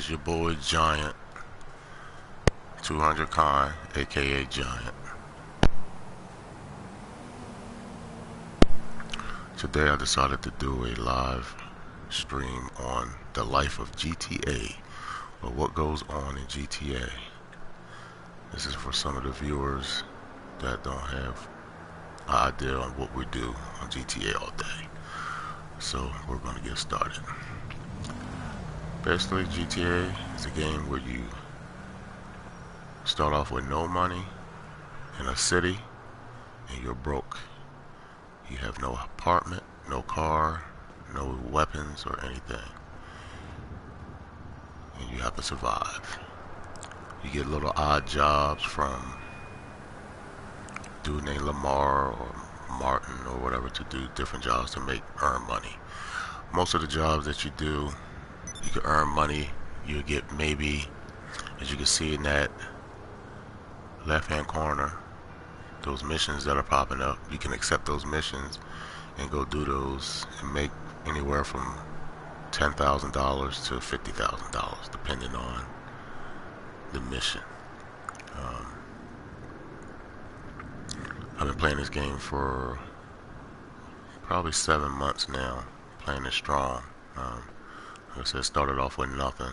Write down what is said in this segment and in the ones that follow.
is your boy Giant 200 Kind, aka Giant. Today I decided to do a live stream on the life of GTA, or what goes on in GTA. This is for some of the viewers that don't have an idea on what we do on GTA all day. So we're going to get started. Basically, GTA is a game where you start off with no money in a city and you're broke. You have no apartment, no car, no weapons or anything. And you have to survive. You get little odd jobs from a dude named Lamar or Martin or whatever to do different jobs to earn money. Most of the jobs that you do, you can earn money. You get maybe, as you can see in that left hand corner, those missions that are popping up, you can accept those missions and go do those and make anywhere from $10,000 to $50,000 depending on the mission. I've been playing this game for probably 7 months now, playing it strong. Like I said, started off with nothing.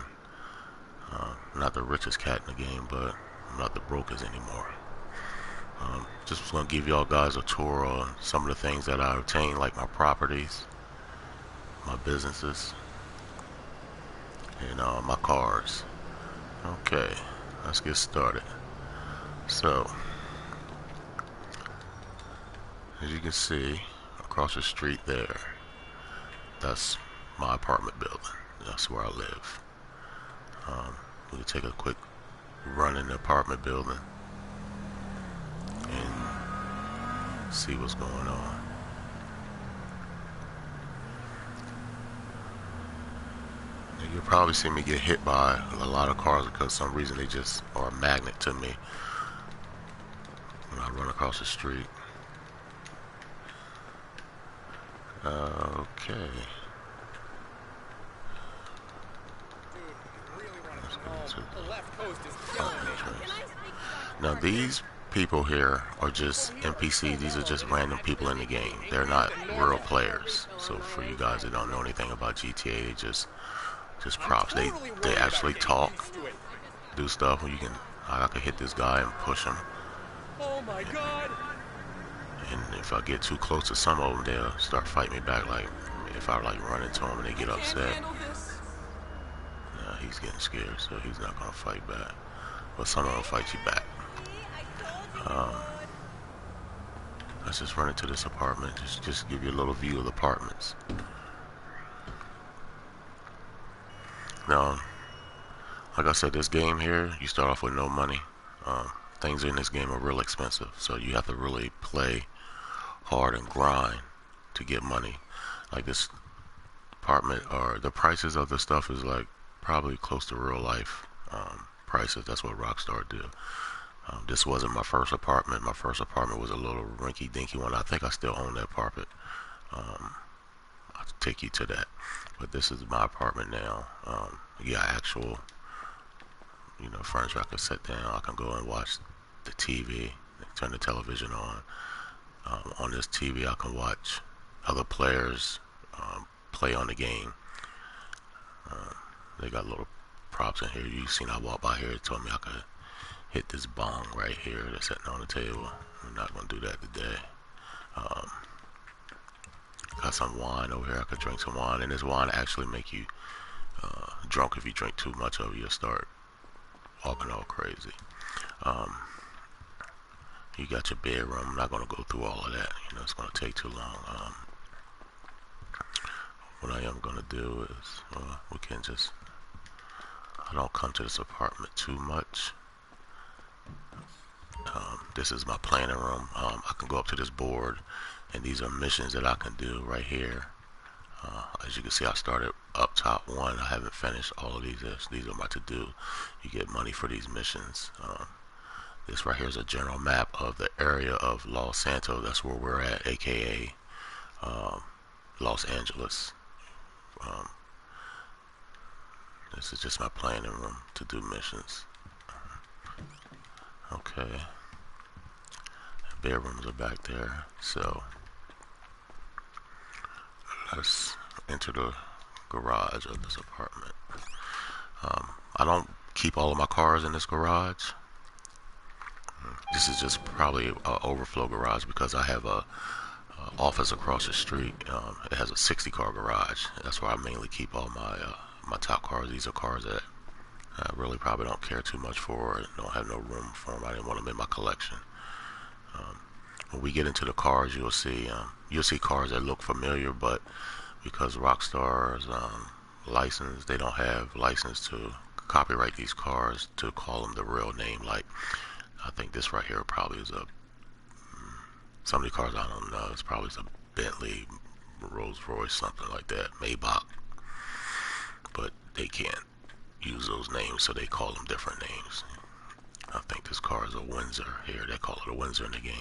Not the richest cat in the game, but I'm not the brokest anymore. Just was going to give y'all guys a tour on some of the things that I obtained, like my properties, my businesses, and my cars. Okay, let's get started. So, as you can see, across the street there, that's my apartment building. That's where I live. We can take a quick run in the apartment building and see what's going on. And you'll probably see me get hit by a lot of cars because for some reason they just are a magnet to me when I run across the street. Okay. Now these people here are just NPCs. These are just random people in the game. They're not real players. So for you guys that don't know anything about GTA, they just props. They actually talk, do stuff where you can, I can hit this guy and push him. Oh my god! And if I get too close to some of them, they'll start fighting me back. Like if I run into them and they get upset. He's getting scared, so he's not gonna fight back. But some of them fight you back. Let's just run into this apartment. Just give you a little view of the apartments. Now, like I said, this game here, you start off with no money. Things in this game are real expensive, so you have to really play hard and grind to get money. Like this apartment, or the prices of the stuff is like probably close to real life prices. That's what Rockstar do. This wasn't my first apartment. My first apartment was a little rinky-dinky one. I think I still own that apartment. I'll take you to that. But this is my apartment now. Yeah, actual, furniture I can sit down. I can go and watch the TV, turn the television on. On this TV, I can watch other players play on the game. They got little props in here. You seen I walked by here. It told me I could hit this bong right here that's sitting on the table. I'm not going to do that today. Got some wine over here. I could drink some wine. And this wine actually make you drunk. If you drink too much of it, you'll start walking all crazy. You got your bedroom. I'm not going to go through all of that. It's going to take too long. What I am going to do is we can just, I don't come to this apartment too much. This is my planning room. I can go up to this board, and these are missions that I can do right here. As you can see, I started up top one. I haven't finished all of these. These are my to-do. You get money for these missions. This right here is a general map of the area of Los Santos. That's where we're at, aka Los Angeles. This is just my planning room to do missions. Okay. Bedrooms are back there. So let's enter the garage of this apartment. I don't keep all of my cars in this garage. This is just probably an overflow garage because I have a office across the street. It has a 60 car garage. That's where I mainly keep all my top cars. These are cars that I really probably don't care too much for. Don't have no room for them. I didn't want them in my collection. When we get into the cars, you'll see cars that look familiar, but because Rockstar's license, they don't have license to copyright these cars to call them the real name. Like I think this right here probably is some of the cars I don't know. It's probably a Bentley, Rolls Royce, something like that, Maybach, but they can't use those names, so they call them different names. I think this car is a Windsor here. They call it a Windsor in the game.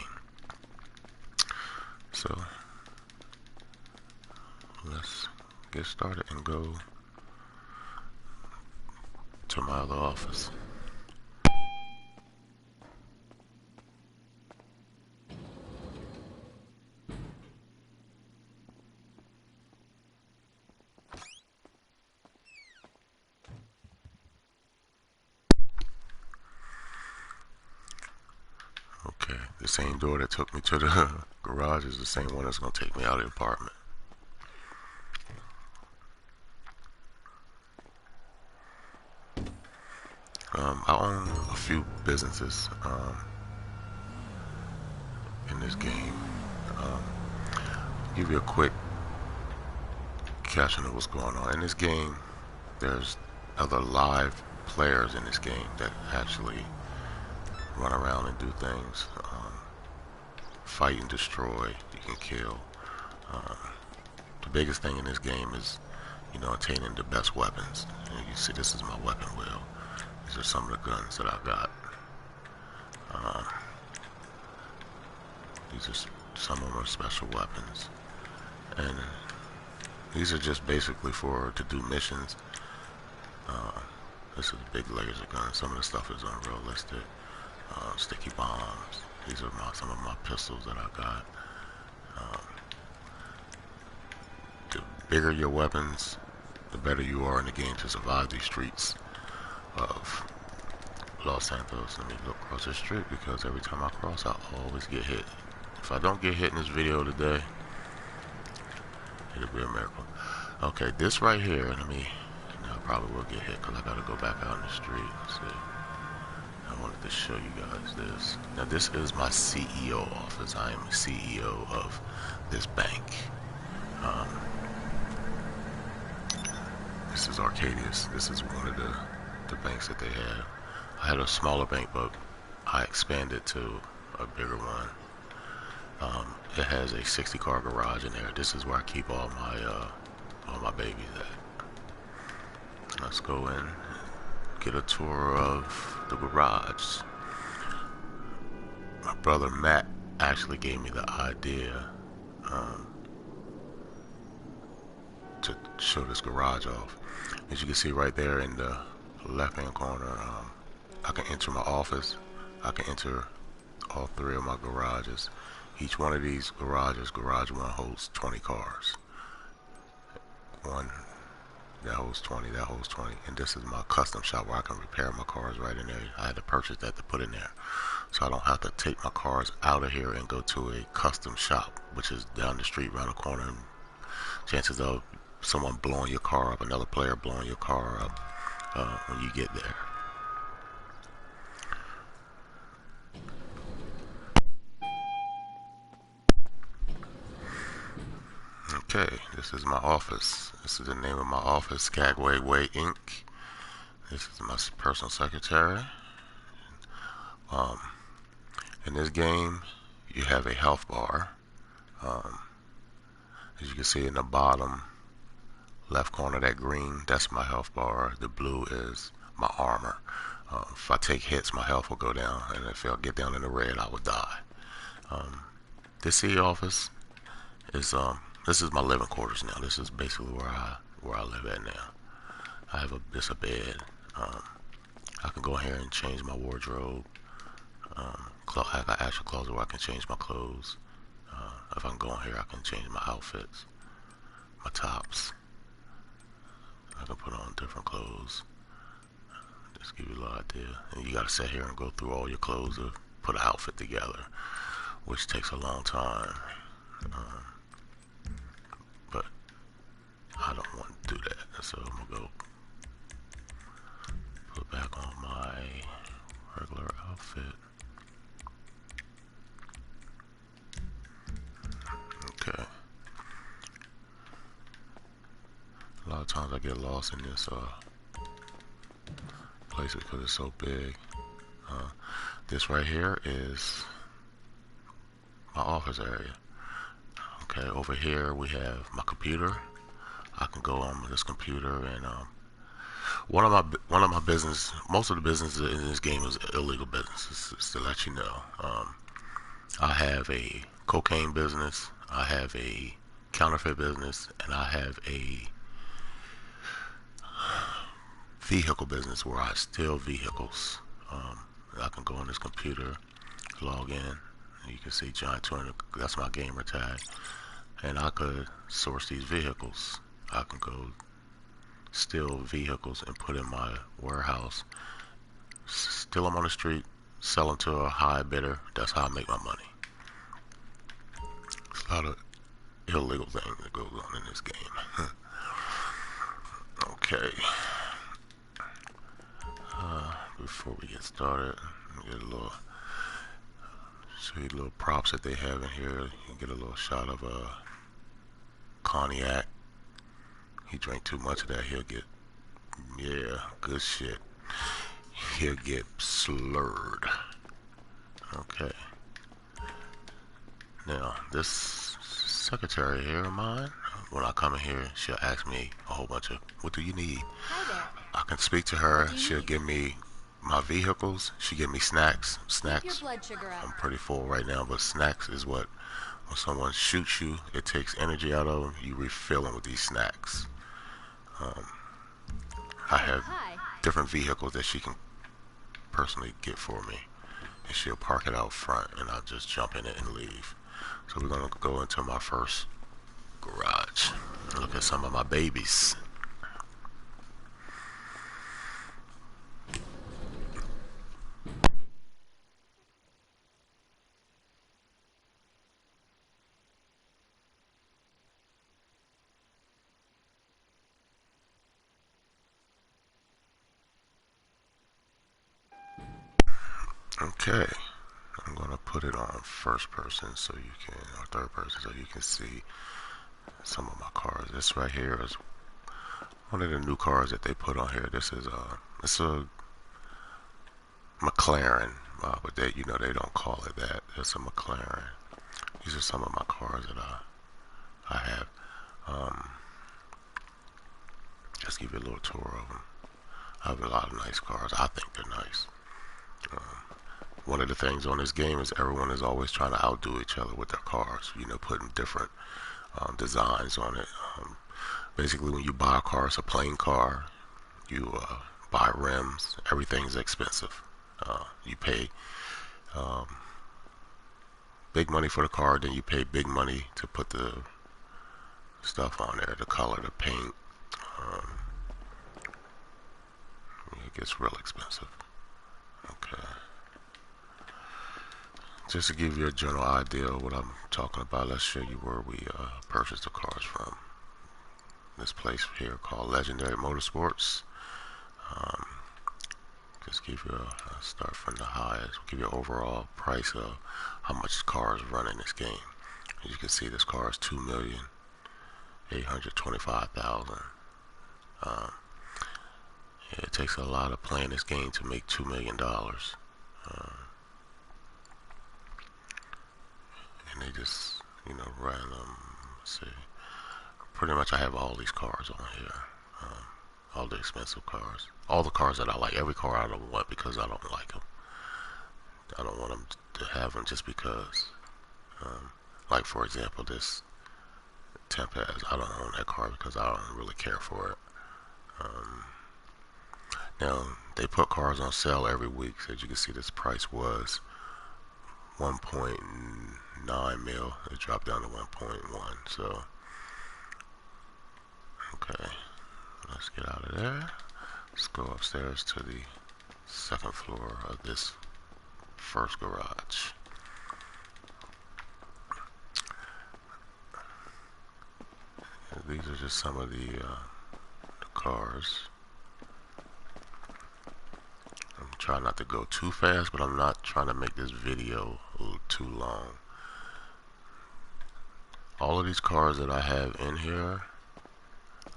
So let's get started and go to my other office. Okay, the same door that took me to the garage is the same one that's going to take me out of the apartment. I own a few businesses in this game. Give you a quick catching of what's going on. In this game, there's other live players in this game that actually run around and do things. Fight and destroy. You can kill. The biggest thing in this game is, attaining the best weapons. And you see, this is my weapon wheel. These are some of the guns that I've got. These are some of my special weapons, and these are just basically to do missions. This is big laser gun. Some of the stuff is unrealistic. Sticky bombs. These are some of my pistols that I got. The bigger your weapons, the better you are in the game to survive these streets of Los Santos. Let me look across the street because every time I cross, I always get hit. If I don't get hit in this video today, it'll be a miracle. Okay, this right here, I probably will get hit because I gotta go back out in the street. Let's see. I wanted to show you guys this. Now, this is my CEO office. I am the CEO of this bank. This is Arcadius. This is one of the banks that they have. I had a smaller bank, but I expanded to a bigger one. It has a 60 car garage in there. This is where I keep all my babies at. Let's go in and get a tour of the garage. My brother Matt actually gave me the idea to show this garage off. As you can see right there in the left hand corner, I can enter my office. I can enter all three of my garages. Each one of these garages, garage one holds 20 cars. One that holds 20, that holds 20. And this is my custom shop where I can repair my cars right in there. I had to purchase that to put in there, so I don't have to take my cars out of here and go to a custom shop, which is down the street around the corner. And chances of someone blowing your car up, another player blowing your car up when you get there. Okay, this is my office. This is the name of my office, Skagway Way Inc. This is my personal secretary. In this game, you have a health bar. As you can see in the bottom left corner, that green, that's my health bar. The blue is my armor. If I take hits, my health will go down, and if I get down in the red, I will die. This CEO office is this is my living quarters now. This is basically where I live at now. I have a bed. Um, I can go here and change my wardrobe. I have an actual closet where I can change my clothes. If I can go in here, I can change my outfits, my tops. I can put on different clothes. Just give you a little idea. And you gotta sit here and go through all your clothes to put an outfit together, which takes a long time. But I don't want to do that, so I'm gonna go put back on my regular outfit. Okay. A lot of times I get lost in this place because it's so big. This right here is my office area. Okay, over here we have my computer. I can go on this computer and one of my business. Most of the business in this game is illegal business. Just to let you know, I have a cocaine business. I have a counterfeit business, and I have a vehicle business where I steal vehicles. I can go on this computer, log in, and you can see giant200. That's my gamer tag, and I could source these vehicles. I can go steal vehicles and put in my warehouse, steal them on the street, sell them to a high bidder. That's how I make my money. It's a lot of illegal things that goes on in this game. Okay. Before we get started, get a little show you little props that they have in here. You get a little shot of a cognac. He drank too much of that, he'll get, yeah, good shit. He'll get slurred. Okay. Now, this secretary here of mine, when I come in here, she'll ask me a whole bunch of, what do you need? Hi there. I can speak to her. She'll give me my vehicles. She'll give me snacks. Keep your Snacks. blood sugar up. I'm pretty full right now, but snacks is what, when someone shoots you, it takes energy out of them. You refill them with these snacks. I have Hi. different vehicles that she can personally get for me. And she'll park it out front, and I'll just jump in it and leave. So we're going to go into my first garage and look at some of my babies. Okay, I'm going to put it on first person so you can, or third person, so you can see some of my cars. This right here is one of the new cars that they put on here. This is it's a McLaren, but they, they don't call it that. It's a McLaren. These are some of my cars that I have. Just give you a little tour of them. I have a lot of nice cars. I think they're nice. One of the things on this game is everyone is always trying to outdo each other with their cars. Putting different designs on it. Basically, when you buy a car, it's a plain car. You buy rims. Everything's expensive. You pay big money for the car, then you pay big money to put the stuff on there, the color, the paint. Um, it gets real expensive. Okay. Just to give you a general idea of what I'm talking about, let's show you where we purchased the cars from. This place here called Legendary Motorsports. Just give you a start from the highest. We'll give you an overall price of how much cars run in this game. As you can see, this car is 2,825,000. It takes a lot of playing this game to make $2 million. And they just, random. Let's see. Pretty much, I have all these cars on here. All the expensive cars. All the cars that I like. Every car I don't want because I don't like them. I don't want them to have them just because. Like, for example, this Tempest. I don't own that car because I don't really care for it. Now, they put cars on sale every week. So as you can see, this price was 1.9 mil. It dropped down to 1.1. So, okay, let's get out of there. Let's go upstairs to the second floor of this first garage. And these are just some of the cars. I'm trying not to go too fast, but I'm not trying to make this video too long. All of these cars that I have in here,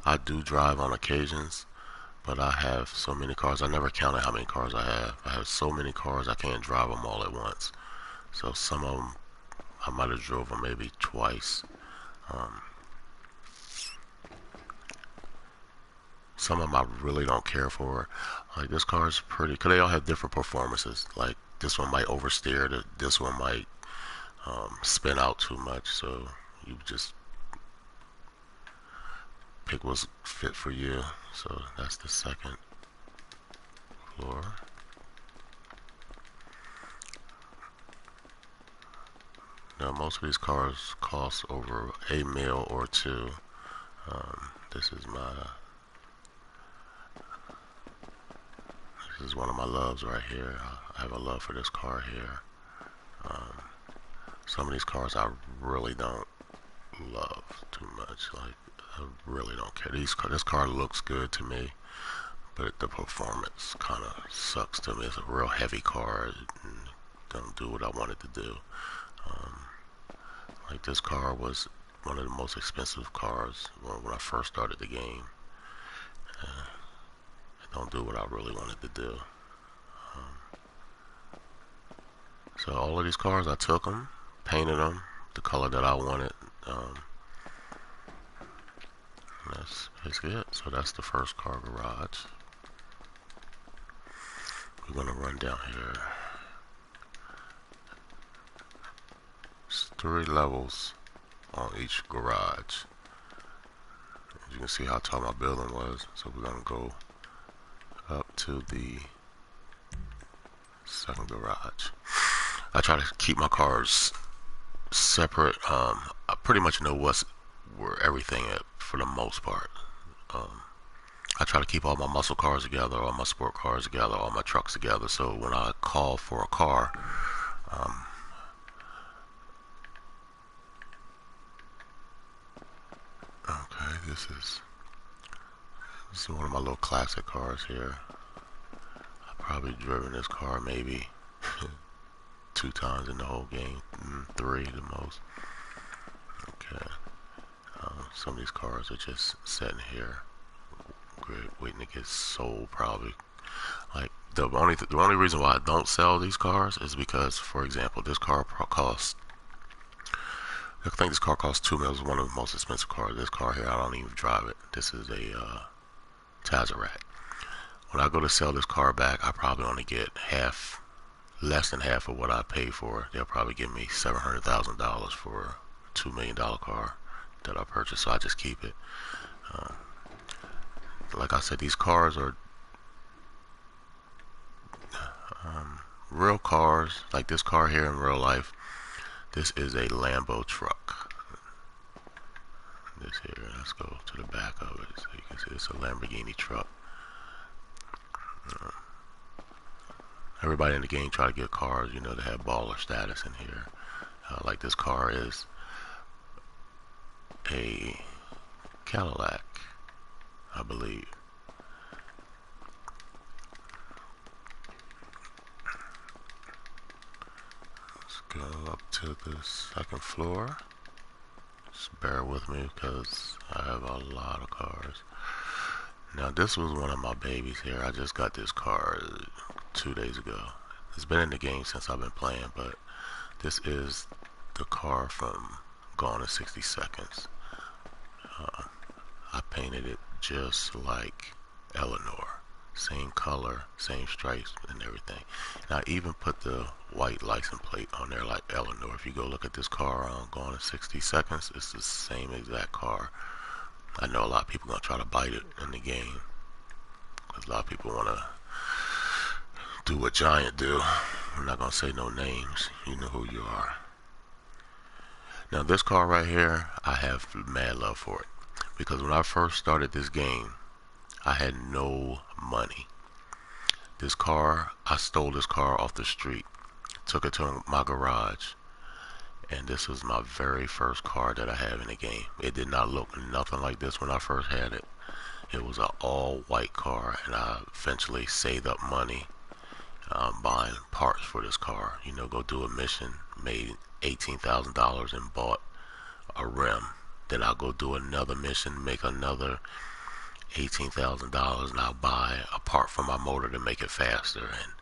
I do drive on occasions, but I have so many cars. I never counted how many cars I have. I have so many cars I can't drive them all at once. So some of them I might have drove them maybe twice. Some of them I really don't care for. Like this car is pretty, cause they all have different performances. Like this one might oversteer, this one might spin out too much. So you just pick what's fit for you. So that's the second floor. Now most of these cars cost over a mil or two. This is one of my loves right here. I have a love for this car here. Some of these cars I really don't love too much. Like I really don't care. This car looks good to me, but the performance kind of sucks to me. It's a real heavy car. It don't do what I want it to do. Like this car was one of the most expensive cars when I first started the game. It don't do what I really wanted to do. So all of these cars, I took them, painted them the color that I wanted. That's basically it. So that's the first car garage. We're gonna run down here. There's 3 levels on each garage. As you can see how tall my building was. So we're gonna go up to the second garage. I try to keep my cars separate. I pretty much know where everything at for the most part. I try to keep all my muscle cars together, all my sport cars together, all my trucks together. So when I call for a car, okay, this is one of my little classic cars here. I've probably driven this car maybe 2 times in the whole game, 3 the most. Okay, some of these cars are just sitting here, waiting to get sold probably. Like the only reason why I don't sell these cars is because, for example, this car costs. I think this car costs 2 mil. It's one of the most expensive cars. This car here, I don't even drive it. This is a Tazerac. When I go to sell this car back, I probably only get less than half of what I paid for. They'll probably give me $700,000 for a $2 million car that I purchased, so I just keep it. Like I said, these cars are real cars. Like this car here in real life, this is a Lambo truck. This here, let's go to the back of it so you can see it's a Lamborghini truck. Everybody in the game try to get cars, you know, that have baller status in here. Like this car is a Cadillac, I believe. Let's go up to the second floor. Just bear with me because I have a lot of cars. Now this was one of my babies here. I just got this car 2 days ago. It's been in the game since I've been playing, but this is the car from Gone in 60 Seconds. I painted it just like Eleanor. Same color, same stripes and everything. And I even put the white license plate on there like Eleanor. If you go look at this car on Gone in 60 Seconds, it's the same exact car. I know a lot of people are going to try to bite it in the game. because a lot of people want to do what Giant do. I'm not gonna say no names. You know who you are. Now this car right here, I have mad love for it because when I first started this game, I had no money. This car, I stole this car off the street, took it to my garage, and this was my very first car that I have in the game. It did not look nothing like this when I first had it. It was an all white car, and I eventually saved up money buying parts for this car. You know, go do a mission, made $18,000 and bought a rim. Then I'll go do another mission, make another $18,000, and I'll buy a part for my motor to make it faster and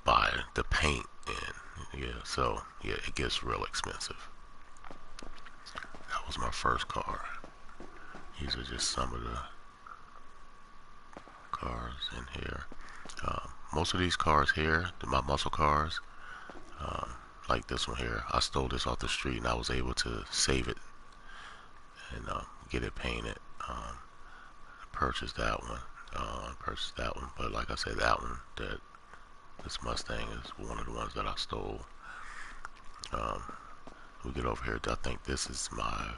buy the paint. And yeah, so yeah, it gets real expensive. That was my first car. These are just some of the cars in here. Most of these cars here, my muscle cars, like this one here, I stole this off the street and I was able to save it and get it painted. Purchased that one. But like I said, that one, this Mustang is one of the ones that I stole. We get over here. I think this is my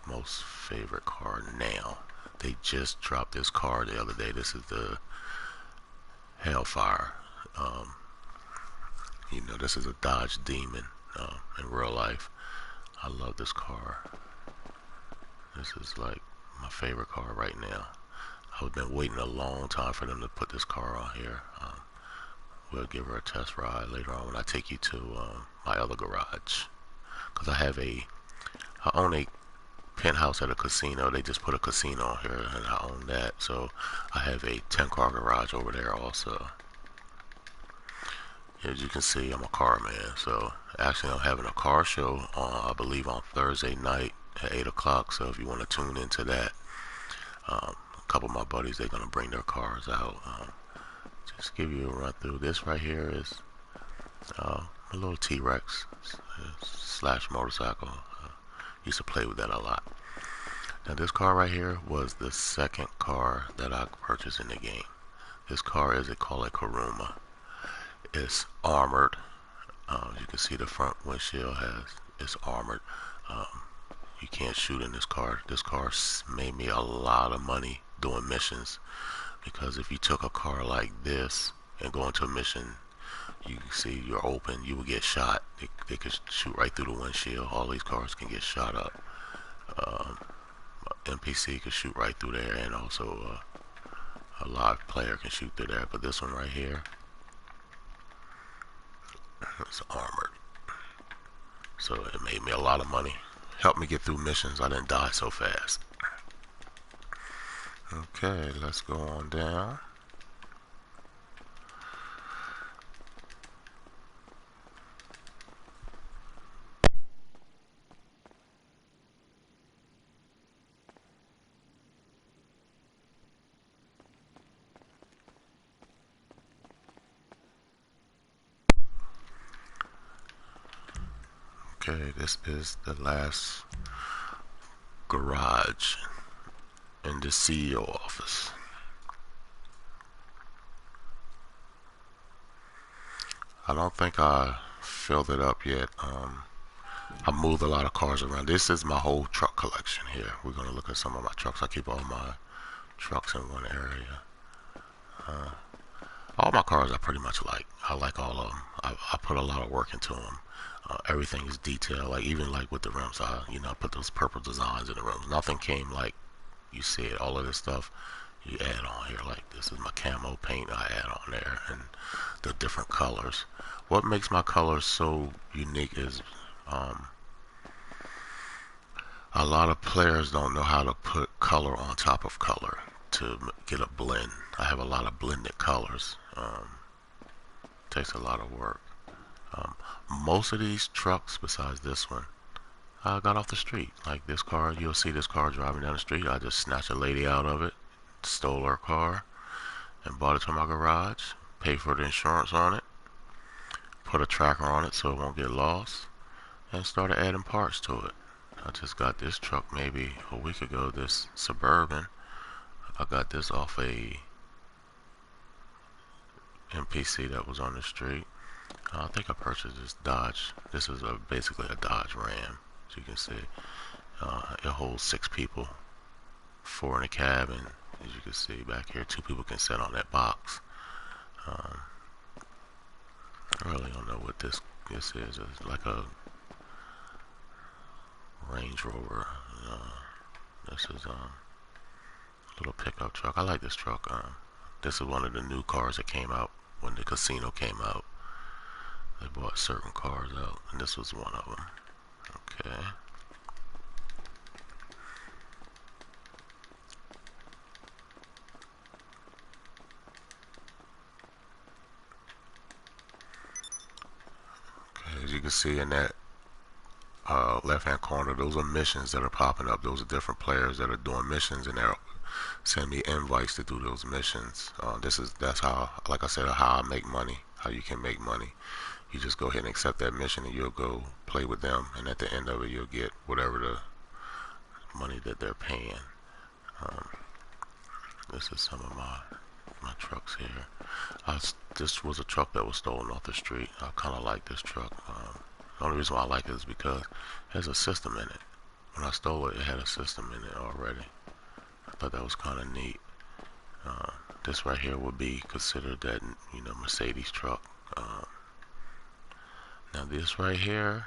most favorite car now. They just dropped this car the other day. This is the Hellfire. You know, this is a Dodge Demon in real life. I love this car. This is like my favorite car right now. I've been waiting a long time for them to put this car on here. We'll give her a test ride later on when I take you to my other garage. Because I own a penthouse at a casino. They just put a casino on here and I own that. So I have a 10-car garage over there also. As you can see, I'm a car man. So actually I'm having a car show on, I believe on Thursday night at 8 o'clock. So if you want to tune into that, a couple of my buddies, they're going to bring their cars out. Just give you a run through. This right here is a little T-Rex slash motorcycle. Used to play with that a lot. Now this car right here was the second car that I purchased in the game. This car is, they call it Karuma. It's armored. You can see the front windshield it's armored. You can't shoot in this car. This car made me a lot of money doing missions, because if you took a car like this and go into a mission, you can see you're open, you will get shot. They could shoot right through the windshield. All these cars can get shot up. NPC could shoot right through there, and also a live player can shoot through there. But this one right here, it's armored, so it made me a lot of money. Helped me get through missions. I didn't die so fast. Okay, let's go on down. Okay, this is the last garage in the CEO office. I don't think I filled it up yet. I moved a lot of cars around. This is my whole truck collection here. We're going to look at some of my trucks. I keep all my trucks in one area. All my cars I pretty much like. I like all of them. I put a lot of work into them. Everything is detailed. Like even like with the rims, I put those purple designs in the rims. Nothing came like you see it. All of this stuff you add on here. Like this is my camo paint I add on there, and the different colors. What makes my colors so unique is a lot of players don't know how to put color on top of color to get a blend. I have a lot of blended colors. Takes a lot of work. Most of these trucks, besides this one, I got off the street. Like this car, you'll see this car driving down the street. I just snatched a lady out of it, stole her car, and brought it to my garage. Paid for the insurance on it, put a tracker on it so it won't get lost, and started adding parts to it. I just got this truck maybe a week ago, this Suburban. I got this off a NPC that was on the street. I think I purchased this Dodge. This is basically a Dodge Ram, as you can see. It holds 6 people, 4 in the cab, and as you can see back here, 2 people can sit on that box. Um, I really don't know what this is. It's like a Range Rover. This is a little pickup truck. I like this truck. This is one of the new cars that came out when the casino came out. They bought certain cars out, and this was one of them. Okay. Okay, as you can see in that left-hand corner, those are missions that are popping up. Those are different players that are doing missions, and they're sending me invites to do those missions. That's how, like I said, how I make money. How you can make money. You just go ahead and accept that mission, and you'll go play with them, and at the end of it, you'll get whatever the money that they're paying. Um, this is some of my trucks here. This was a truck that was stolen off the street. I kind of like this truck. The only reason why I like it is because it has a system in it. When I stole it, it had a system in it already. I thought that was kind of neat. This right here would be considered that, Mercedes truck. Now this right here,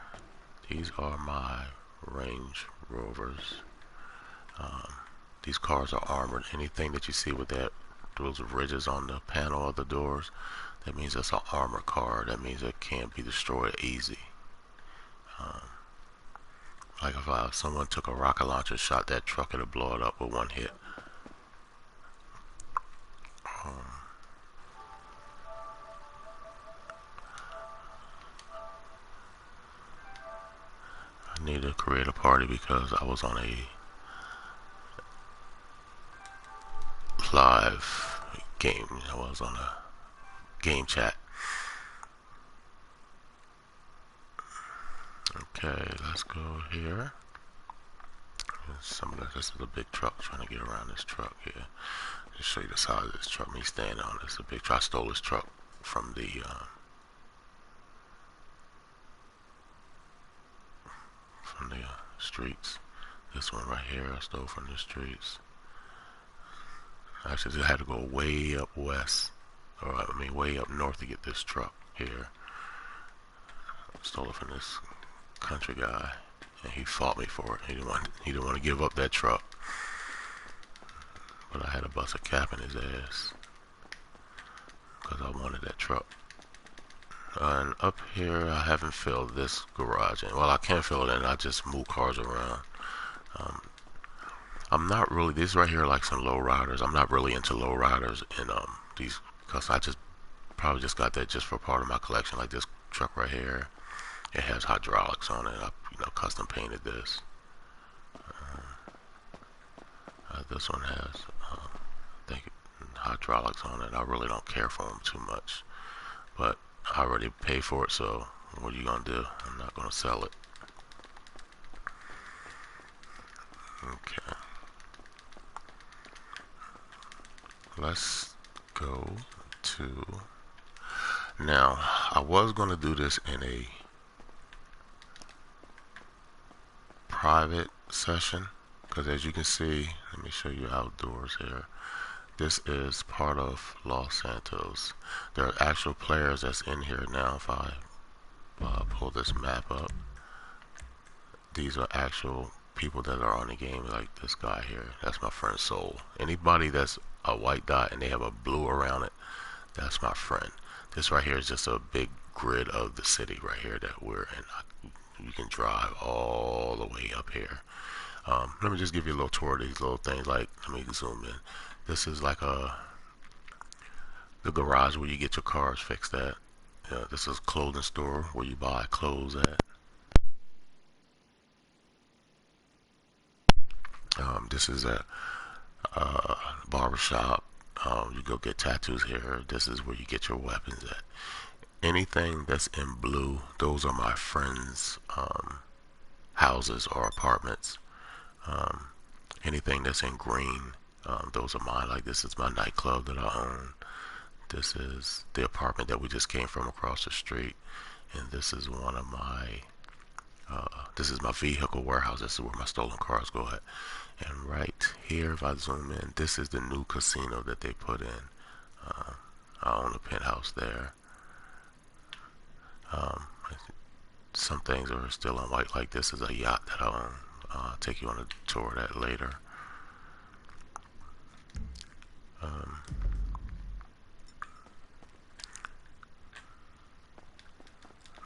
these are my Range Rovers. These cars are armored. Anything that you see with those ridges on the panel of the doors, that means it's an armored car. That means it can't be destroyed easy. Like if someone took a rocket launcher, shot that truck, it'll blow it up with one hit. I need to create a party because I was on a live game. I was on a game chat. Okay, let's go here. This is a big truck. Trying to get around this truck here. Just show you the size of this truck. Me standing on this. A big truck. I stole this truck from the streets. This one right here, I stole from the streets. Actually, I had to go way up west, or I mean way up north to get this truck here. I stole it from this country guy, and he fought me for it. He didn't want to give up that truck, but I had to bust a cap in his ass because I wanted that truck. And up here, I haven't filled this garage in. Well, I can fill it in. I just move cars around. I'm not really. These right here are like some low riders. I'm not really into low riders in these, because I just probably just got that just for part of my collection. Like this truck right here, it has hydraulics on it. I custom painted this. This one has I think hydraulics on it. I really don't care for them too much, but I already paid for it, so what are you gonna do? I'm not gonna sell it. Okay. Let's go to... Now, I was gonna do this in a private session, because as you can see, let me show you outdoors here. This is part of Los Santos. There are actual players that's in here now. If I pull this map up, these are actual people that are on the game, like this guy here. That's my friend Soul. Anybody that's a white dot and they have a blue around it, that's my friend. This right here is just a big grid of the city right here that we're in. You can drive all the way up here. Let me just give you a little tour of these little things. Like, let me zoom in. This is like the garage where you get your cars fixed at. This is a clothing store where you buy clothes at. This is a barbershop. You go get tattoos here. This is where you get your weapons at. Anything that's in blue, those are my friends' houses or apartments. Anything that's in green, those are mine. Like this is my nightclub that I own. This is the apartment that we just came from across the street, and this is one of my this is my vehicle warehouse. This is where my stolen cars go at. And right here, if I zoom in, this is the new casino that they put in. I own a penthouse there. Um, some things are still on white, like this is a yacht that I own. I'll take you on a tour of that later.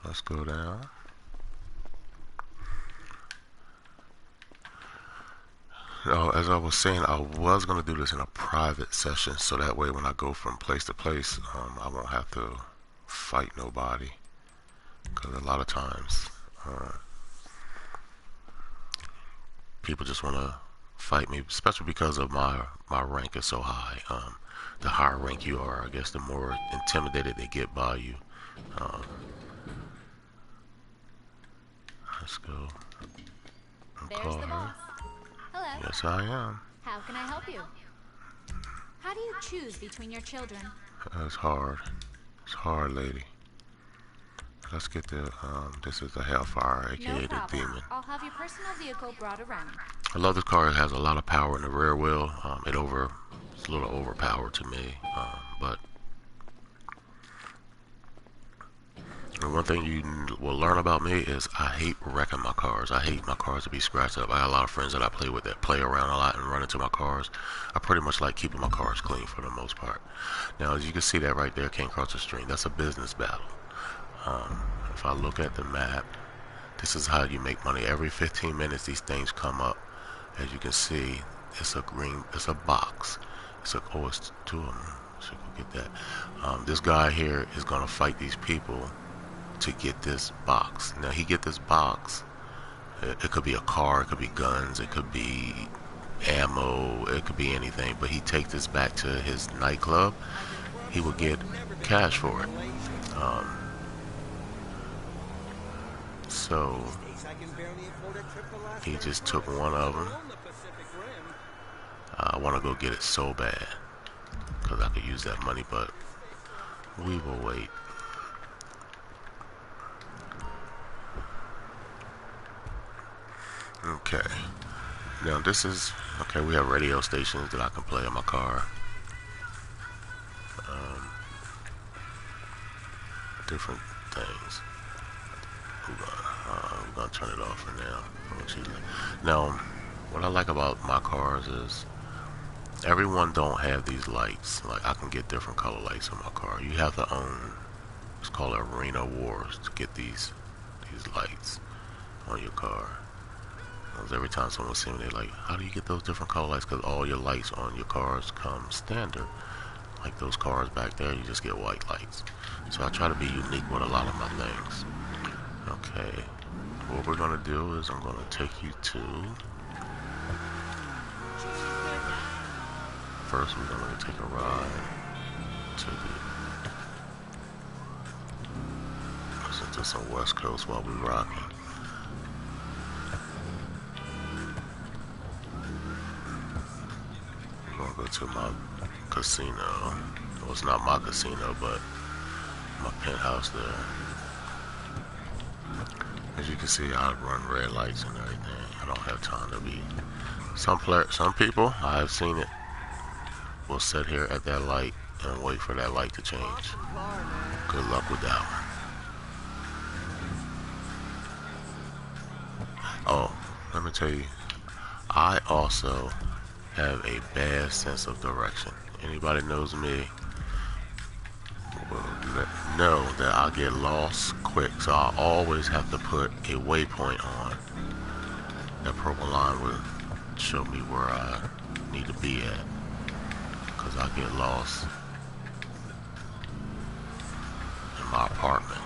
Let's go down. Now, as I was saying, I was going to do this in a private session, so that way when I go from place to place, I won't have to fight nobody. Because a lot of times, people just want to fight me, especially because of my rank is so high. The higher rank you are, I guess, the more intimidated they get by you. Let's go. There's the boss. Hello. Yes, I am. How can I help you? How do you choose between your children? It's hard. It's hard, lady. Let's get the, this is the Hellfire, aka No the problem. Demon. I'll have your personal vehicle brought around. I love this car. It has a lot of power in the rear wheel. It's a little overpowered to me, but and one thing you will learn about me is I hate wrecking my cars. I hate my cars to be scratched up. I have a lot of friends that I play with that play around a lot and run into my cars. I pretty much like keeping my cars clean for the most part. Now, as you can see that right there, came across the stream. That's a business battle. If I look at the map, this is how you make money. Every 15 minutes, these things come up. As you can see, it's a box. It's two of them. So you can get that. This guy here is gonna fight these people to get this box. Now he get this box. It could be a car, it could be guns, it could be ammo, it could be anything. But he takes this back to his nightclub. He will get cash for it. So he just took one of them. I want to go get it so bad because I could use that money, but we will wait. Okay. Now this is okay. We have radio stations that I can play in my car. Different things. We're gonna turn it off for now. Now, what I like about my cars is everyone don't have these lights. Like I can get different color lights in my car. You have to own. It's called Arena Wars to get these lights on your car. Because every time someone sees me, they're like, "How do you get those different color lights?" Because all your lights on your cars come standard. Like those cars back there, you just get white lights. So I try to be unique with a lot of my things. Okay, what we're gonna do is I'm gonna take you to. First, we're gonna take a ride to listen to some West Coast while we rocking. We're gonna go to my casino. Well, it's not my casino, but my penthouse there. As you can see, I run red lights and everything. I don't have time to be. Some people, I have seen it, will sit here at that light and wait for that light to change. Good luck with that one. Oh, let me tell you, I also have a bad sense of direction. Anybody knows me will know that I get lost quick, so I always have to put a waypoint on. That purple line will show me where I need to be at, because I get lost in my apartment.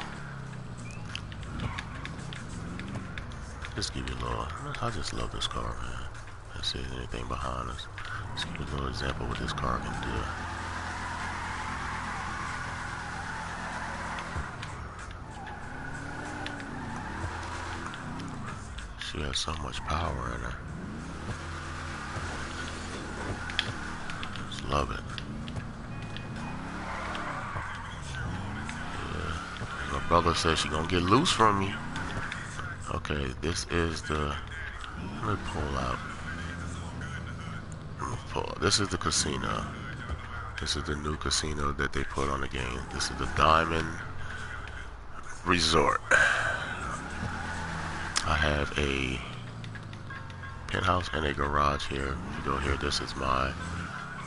Just give you a little, I just love this car, man. Let's see if there's anything behind us. Let's give you a little example of what this car can do. She has so much power in her. Just love it. Brother says she gonna get loose from me. Okay, this is the. Let me pull out. This is the casino. This is the new casino that they put on the game. This is the Diamond Resort. I have a penthouse and a garage here. If you go here, this is my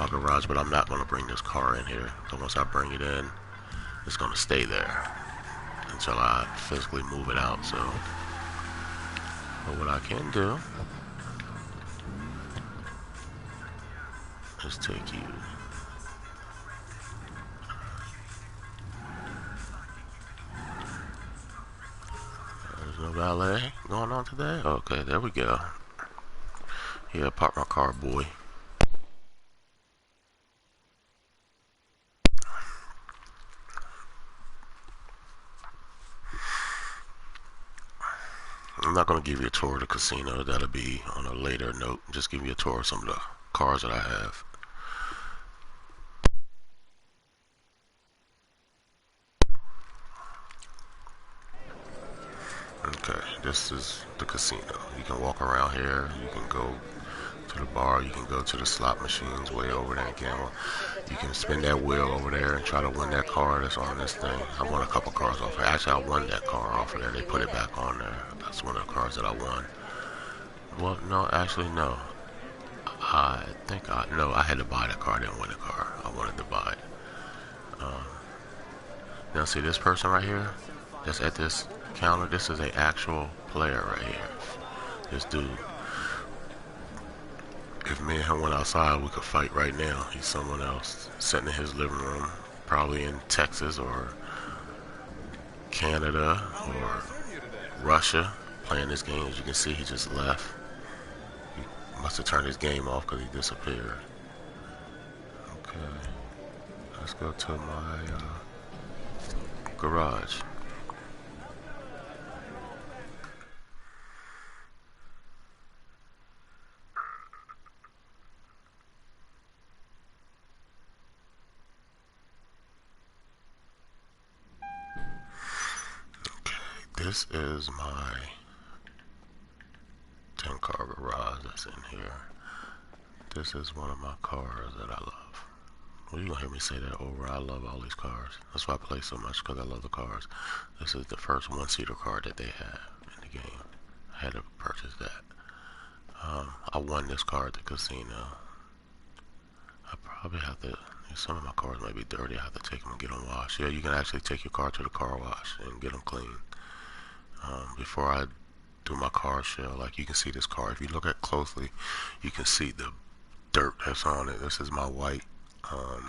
garage, but I'm not going to bring this car in here. So once I bring it in, it's going to stay there until I physically move it out. So, but what I can do is take you. There's no valet going on today. Okay, there we go. Yeah, park my car, boy. I'm not going to give you a tour of the casino. That'll be on a later note. Just give you a tour of some of the cars that I have. Okay, this is the casino. You can walk around here. You can go to the bar. You can go to the slot machines way over there and gamble. You can spin that wheel over there and try to win that car that's on this thing. I won a couple cars off of it. Actually, I won that car off of there. They put it back on there. That's one of the cars that I won. Well, no, actually, no. No, I had to buy the car. I didn't win the car. I wanted to buy it. Now, see this person right here that's at this counter? This is an actual player right here. This dude. If me and him went outside, we could fight right now. He's someone else sitting in his living room, probably in Texas or Canada or Russia, playing this game. As you can see, he just left. He must have turned his game off because he disappeared. Okay, let's go to my garage. This is my 10-car garage that's in here. This is one of my cars that I love. Well, you're going to hear me say that over. I love all these cars. That's why I play so much, because I love the cars. This is the first one-seater car that they have in the game. I had to purchase that. I won this car at the casino. I probably have to, some of my cars might be dirty. I have to take them and get them washed. Yeah, you can actually take your car to the car wash and get them clean. Before I do my car show, like you can see this car. If you look at closely, you can see the dirt that's on it. This is my white, I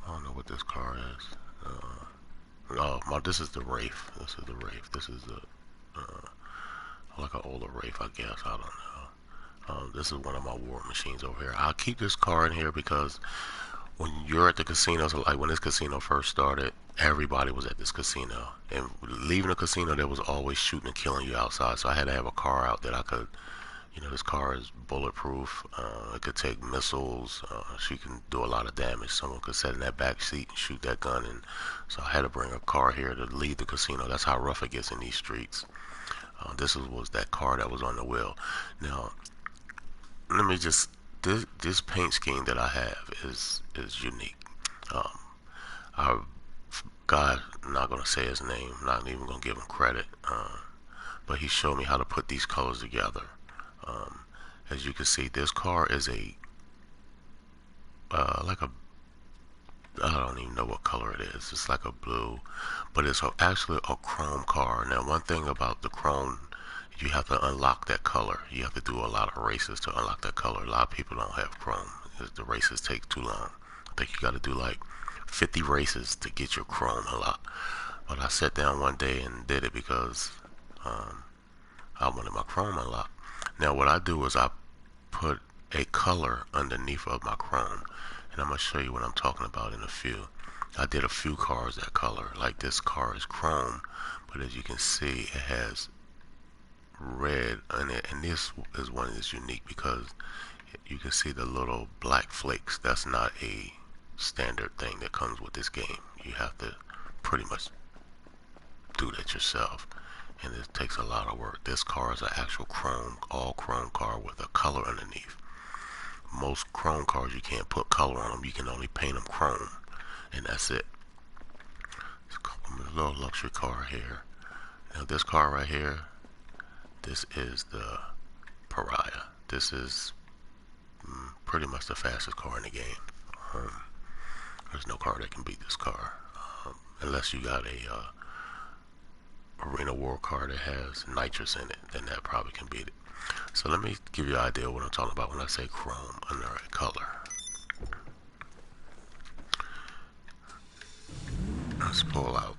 don't know what this car is. This is the Wraith. This is the Wraith. This is the, like an older Wraith, I guess. I don't know. This is one of my war machines over here. I'll keep this car in here because when you're at the casino, so like when this casino first started, everybody was at this casino. And leaving the casino, there was always shooting and killing you outside. So I had to have a car out that I could, this car is bulletproof. It could take missiles. She can do a lot of damage. Someone could sit in that back seat and shoot that gun. And so I had to bring a car here to leave the casino. That's how rough it gets in these streets. This was that car that was on the wheel. Now, let me just, this paint scheme that I have is unique. Our guy, I'm not going to say his name, I'm not even going to give him credit, but he showed me how to put these colors together. As you can see, this car is like a, I don't even know what color it is. It's like a blue, but it's actually a chrome car. Now, one thing about the chrome, you have to unlock that color. You have to do a lot of races to unlock that color. A lot of people don't have chrome. The races take too long. I think you got to do like 50 races to get your chrome unlocked. But I sat down one day and did it because I wanted my chrome unlocked. Now what I do is I put a color underneath of my chrome, and I'm going to show you what I'm talking about in a few. I did a few cars that color. Like this car is chrome, but as you can see, it has red in it, and this is one that's unique because you can see the little black flakes. That's not a standard thing that comes with this game. You have to pretty much do that yourself, and it takes a lot of work. This car is an actual chrome, all chrome car with a color underneath. Most chrome cars you can't put color on them. You can only paint them chrome, and that's it. It's a little luxury car here. Now this car right here, this is the Pariah. This is pretty much the fastest car in the game. There's no car that can beat this car, unless you got a Arena War car that has nitrous in it. Then that probably can beat it. So let me give you an idea of what I'm talking about when I say chrome under a color. Let's pull out.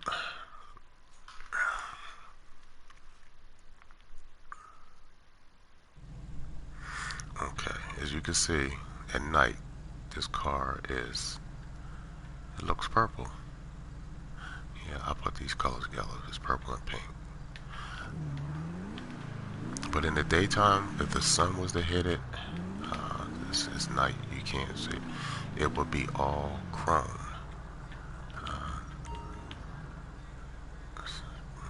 Okay, as you can see, at night, this car it looks purple. Yeah, I put these colors together. It's purple and pink. But in the daytime, if the sun was to hit it, this is night, you can't see. It would be all chrome.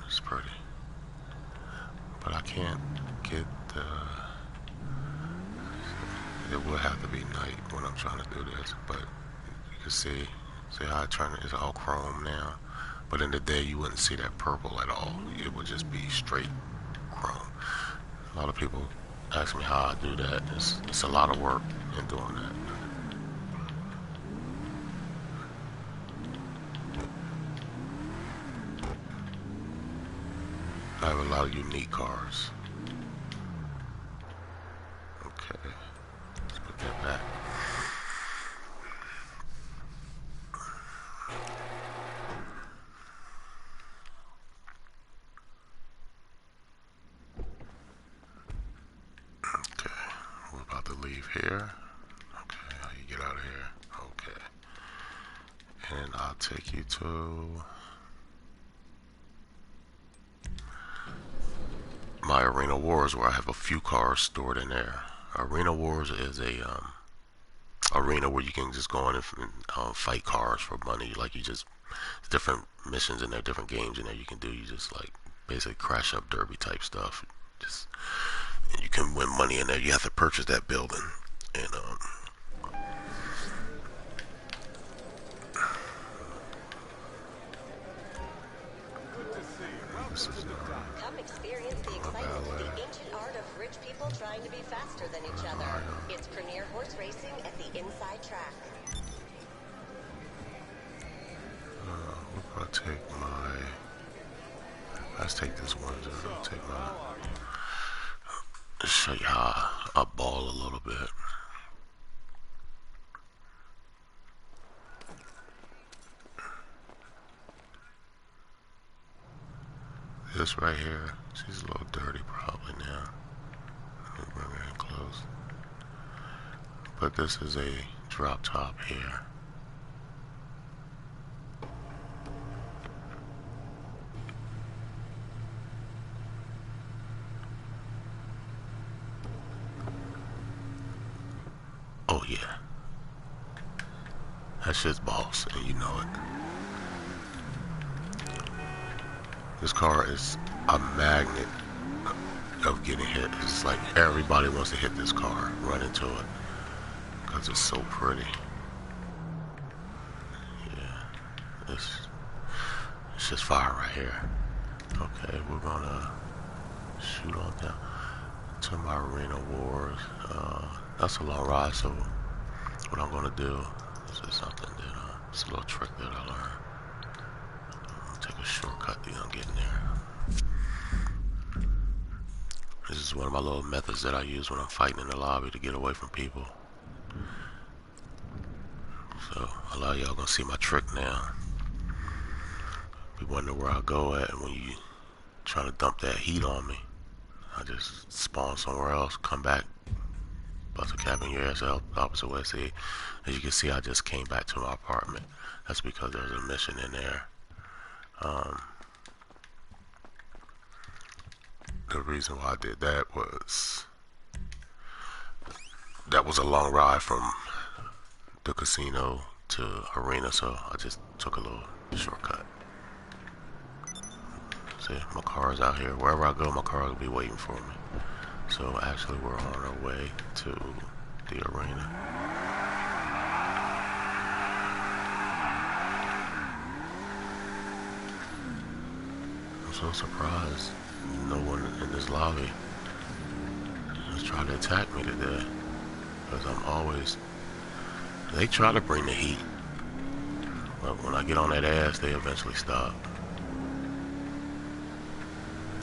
It's pretty. But I can't get the... It will have to be night when I'm trying to do this. But you can see how I turn it. It's all chrome now. But in the day, you wouldn't see that purple at all. It would just be straight chrome. A lot of people ask me how I do that. It's a lot of work in doing that. I have a lot of unique cars. Okay, let's put that back. Okay, we're about to leave here. Okay, how you get out of here? Okay. And I'll take you to my Arena Wars, where I have a few cars stored in there. Arena Wars is a arena where you can just go in and fight cars for money. Like, you just, different missions in there, different games in there you can do. You just like basically crash up derby type stuff. Just, and you can win money in there. You have to purchase that building, and this is Come experience the excitement of the ancient art of rich people trying to be faster than each other. It's premier horse racing at the inside track. we're gonna take my. Let's take this one. I'll take my. Let's show you how I ball a little bit. This right here, she's a little dirty probably now. Let me bring her in close. But this is a drop top here. Oh yeah. That's just boss, and you know it. This car is a magnet of getting hit. It's like everybody wants to hit this car, run into it, because it's so pretty. Yeah, it's just fire right here. Okay, we're gonna shoot on down to my Arena Wars. That's a long ride, so what I'm gonna do is just something that it's a little trick that I learned. Take a shortcut to get in there. This is one of my little methods that I use when I'm fighting in the lobby to get away from people. So a lot of y'all gonna see my trick now. You wonder where I go at when you trying to dump that heat on me. I just spawn somewhere else, come back, bust a cap in your ass out the opposite way. See, as you can see, I just came back to my apartment. That's because there was a mission in there. The reason why I did that was a long ride from the casino to arena, so I just took a little shortcut. See, my car's out here. Wherever I go, my car will be waiting for me. So actually, we're on our way to the arena. I'm so surprised no one in this lobby has tried to attack me today. Because I'm always... They try to bring the heat. But when I get on that ass, they eventually stop.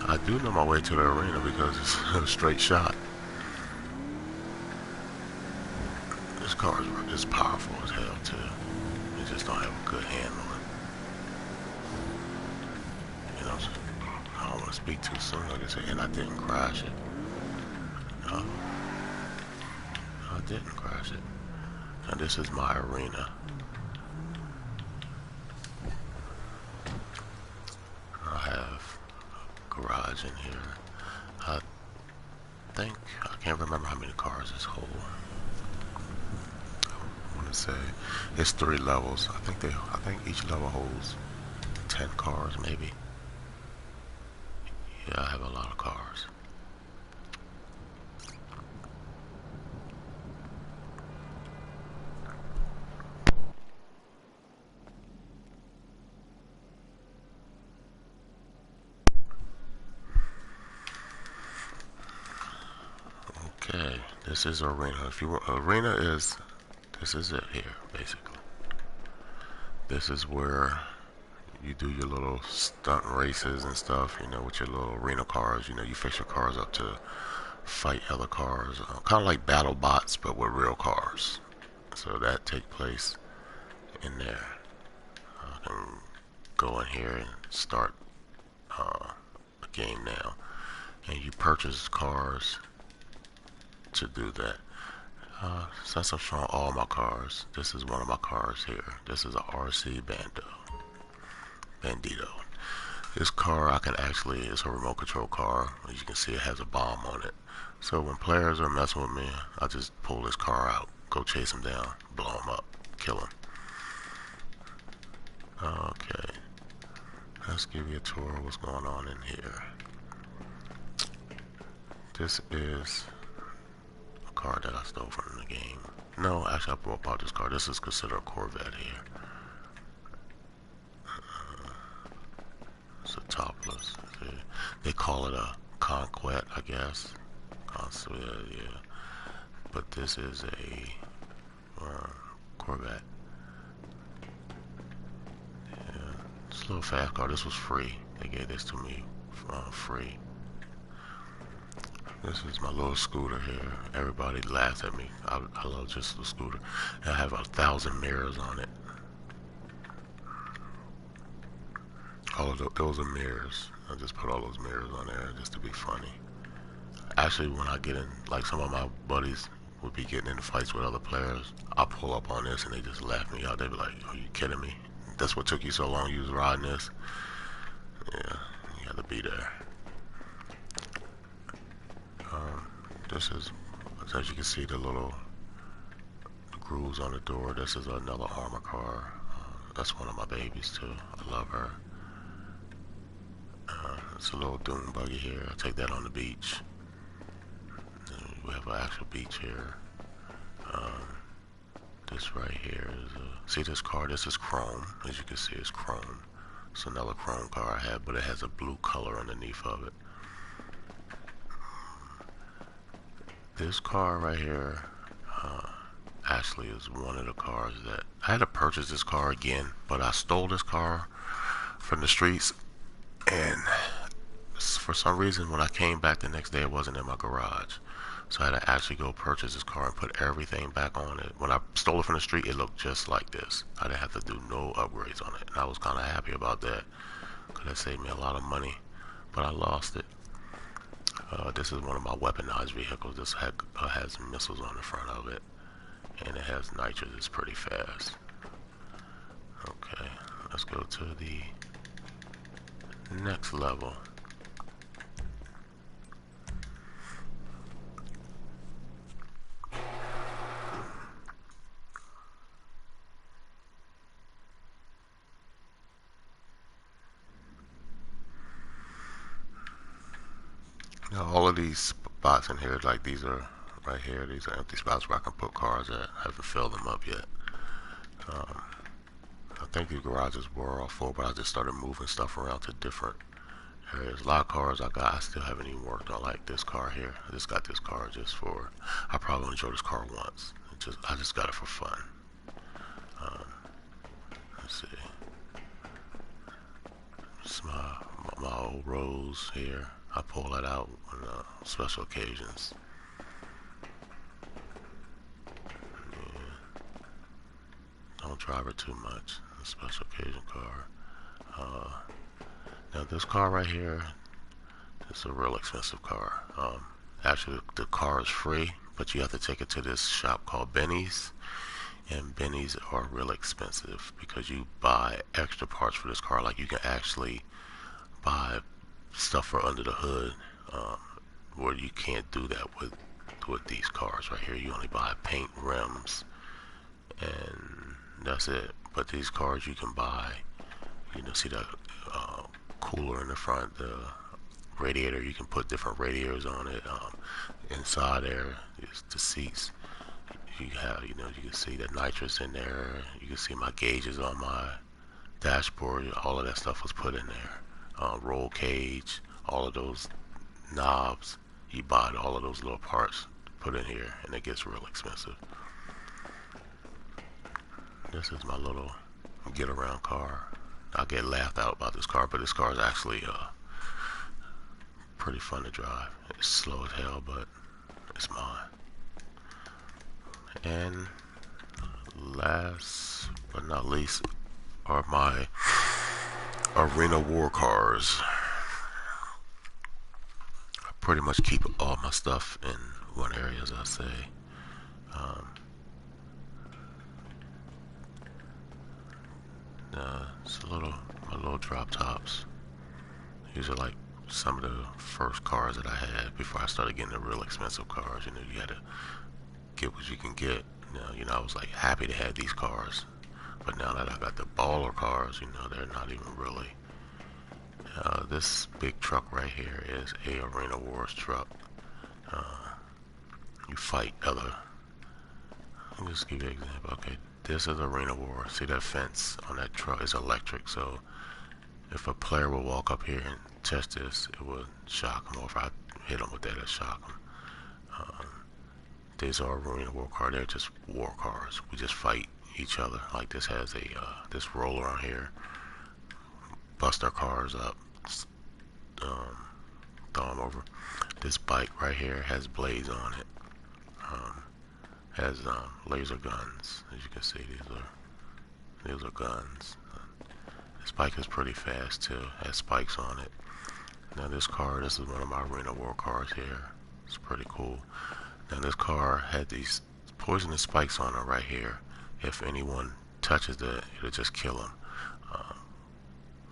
I do know my way to the arena because it's a straight shot. This car is powerful as hell too. It just don't have a good handle on it. You know, I don't want to speak too soon, like I said, and I didn't crash it. No, I didn't crash it. And this is my arena. I have a garage in here. I think, I can't remember how many cars this hold. I want to say it's 3 levels. I think each level holds 10 cars maybe. Yeah, I have a lot of cars. Okay, this is arena. If you want, arena is, this is it here, basically. This is where you do your little stunt races and stuff, you know, with your little arena cars. You know, you fix your cars up to fight other cars, kind of like battle bots, but with real cars. So that take place in there. I can go in here and start a game now, and you purchase cars to do that. Since I'm showing all my cars, this is one of my cars here. This is a RC Bandito. This car I can actually, it's a remote control car. As you can see, it has a bomb on it. So when players are messing with me, I just pull this car out, go chase them down, blow them up, kill them. Okay, let's give you a tour of what's going on in here. This is a car that I stole from the game. No, actually I bought this car. This is considered a Corvette here. It's a topless. See? They call it a Conquest, I guess. Yeah. But this is a Corvette. Yeah, it's a little fast car. This was free. They gave this to me free. This is my little scooter here. Everybody laughs at me. I love just the scooter. I have 1,000 mirrors on it. All of those are mirrors. I just put all those mirrors on there just to be funny. Actually, when I get in, like some of my buddies would be getting in fights with other players, I pull up on this and they just laugh me out. They be like, "Are you kidding me? That's what took you so long? You was riding this?" Yeah, you got to be there. This is, as you can see, the little grooves on the door. This is another armor car. That's one of my babies too. I love her. It's a little dune buggy here. I take that on the beach. We have an actual beach here. This right here is see this car? This is chrome. As you can see, it's chrome. It's another chrome car I have, but it has a blue color underneath of it. This car right here actually is one of the cars that I had to purchase this car again, but I stole this car from the streets, and for some reason when I came back the next day it wasn't in my garage. So I had to actually go purchase this car and put everything back on it. When I stole it from the street, it looked just like this. I didn't have to do no upgrades on it, and I was kind of happy about that because that saved me a lot of money, but I lost it. This is one of my weaponized vehicles. This has missiles on the front of it, and it has nitrous. It's pretty fast. Okay, let's go to the next level. of these spots in here, like these are right here, these are empty spots where I can put cars at. I haven't filled them up yet. I think these garages were all full, but I just started moving stuff around to different areas. A lot of cars I still haven't even worked on, like this car here. I just got this car just for, I probably only drove this car once. I just got it for fun. Let's see. It's my old Rose here. I pull that out on special occasions. Yeah. Don't drive it too much. A special occasion car. Now this car right here is a real expensive car. Actually, the car is free, but you have to take it to this shop called Benny's. And Benny's are real expensive because you buy extra parts for this car. Like you can actually buy stuff for under the hood, where you can't do that with these cars right here. You only buy paint, rims, and that's it. But these cars you can buy, see that cooler in the front, the radiator. You can put different radiators on it. Inside there is the seats. You have, you can see the nitrous in there. You can see my gauges on my dashboard. All of that stuff was put in there. Roll cage, all of those knobs. You buy all of those little parts put in here, and it gets real expensive. This is my little get around car. I get laughed out about this car, but this car is actually pretty fun to drive. It's slow as hell, but it's mine. And last but not least are my arena war cars. I pretty much keep all my stuff in one area, as I say. It's my little drop tops. These are like some of the first cars that I had before I started getting the real expensive cars. You had to get what you can get. I was like happy to have these cars, but now that I got the baller cars, they're not even really. This big truck right here is a Arena Wars truck. You fight other. Let me just give you an example. Okay, this is Arena War. See that fence on that truck is electric, so if a player will walk up here and touch this, it would shock him, or if I hit him with that, it'll shock him. These are Arena War cars. They're just war cars. We just fight each other. Like this has this roller on here. Bust our cars up. Throw them over. This bike right here has blades on it. Has laser guns. As you can see, these are guns. This bike is pretty fast too. Has spikes on it. Now this is one of my Arena War cars here. It's pretty cool. Now this car had these poisonous spikes on it right here. If anyone touches it, it'll just kill them.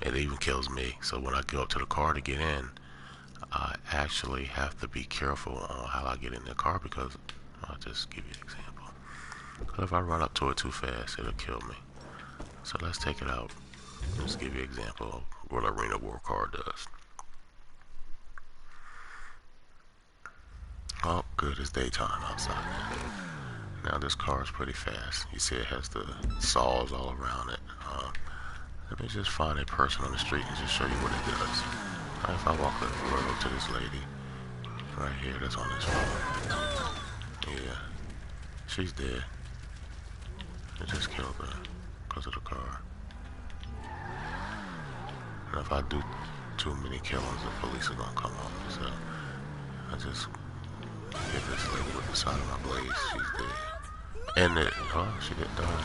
It even kills me. So when I go up to the car to get in, I actually have to be careful on how I get in the car, because I'll just give you an example. Because if I run up to it too fast, it'll kill me. So let's take it out. Just give you an example of what an Arena War car does. Oh, good, it's daytime outside. Now this car is pretty fast. You see it has the saws all around it. Let me just find a person on the street and just show you what it does. If I walk up to this lady right here that's on this phone, yeah, she's dead. I just killed her because of the car. And if I do too many killings, the police are gonna come on me. So I just hit this lady with the side of my blade. She's dead. And she didn't die.